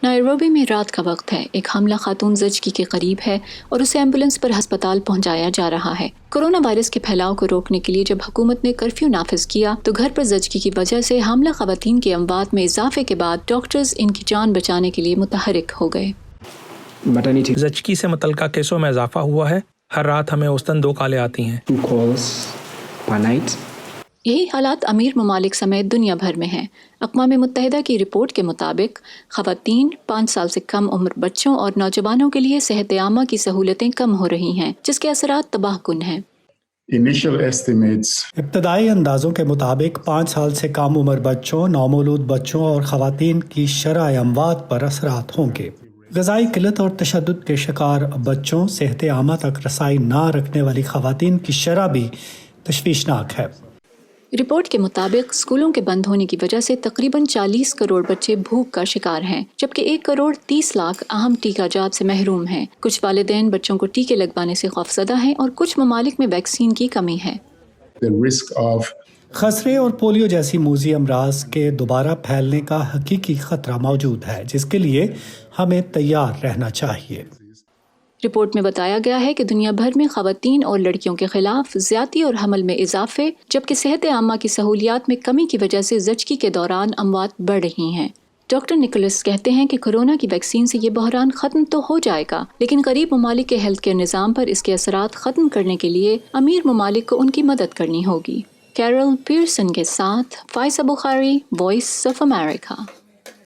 Nairobi میں رات کا وقت ہے. ایک حاملہ خاتون زچگی کے قریب ہے اور اسے ایمبولینس پر ہسپتال پہنچایا جا رہا ہے. کورونا وائرس کے پھیلاؤ کو روکنے کے لیے جب حکومت نے کرفیو نافذ کیا تو گھر پر زچگی کی وجہ سے حاملہ خواتین کے اموات میں اضافے کے بعد ڈاکٹرز ان کی جان بچانے کے لیے متحرک ہو گئے. زچگی سے متعلقہ کیسوں میں اضافہ ہوا ہے. ہر رات ہمیں اوسطاً 2 کالیں آتی ہیں. یہی حالات امیر ممالک سمیت دنیا بھر میں ہیں. اقوام متحدہ کی رپورٹ کے مطابق خواتین، 5 سال سے کم عمر بچوں اور نوجوانوں کے لیے صحت عامہ کی سہولتیں کم ہو رہی ہیں، جس کے اثرات تباہ کن ہیں. ابتدائی اندازوں کے مطابق 5 سال سے کم عمر بچوں، نومولود بچوں اور خواتین کی شرح اموات پر اثرات ہوں گے. غذائی قلت اور تشدد کے شکار بچوں، صحت عامہ تک رسائی نہ رکھنے والی خواتین کی شرح بھی تشویشناک ہے. رپورٹ کے مطابق اسکولوں کے بند ہونے کی وجہ سے تقریباً 40 کروڑ بچے بھوک کا شکار ہیں، جبکہ 1 کروڑ 30 لاکھ اہم ٹیکہ جات سے محروم ہیں. کچھ والدین بچوں کو ٹیکے لگوانے سے خوفزدہ ہیں اور کچھ ممالک میں ویکسین کی کمی ہے. خسرے اور پولیو جیسی موذی امراض کے دوبارہ پھیلنے کا حقیقی خطرہ موجود ہے، جس کے لیے ہمیں تیار رہنا چاہیے. رپورٹ میں بتایا گیا ہے کہ دنیا بھر میں خواتین اور لڑکیوں کے خلاف زیادتی اور حمل میں اضافے، جبکہ صحت عامہ کی سہولیات میں کمی کی وجہ سے زچگی کے دوران اموات بڑھ رہی ہیں. ڈاکٹر نکولس کہتے ہیں کہ کورونا کی ویکسین سے یہ بحران ختم تو ہو جائے گا، لیکن غریب ممالک کے ہیلتھ کیئر نظام پر اس کے اثرات ختم کرنے کے لیے امیر ممالک کو ان کی مدد کرنی ہوگی. کیرول پیئرسن کے ساتھ فائزہ بخاری، وائس آف امریکہ.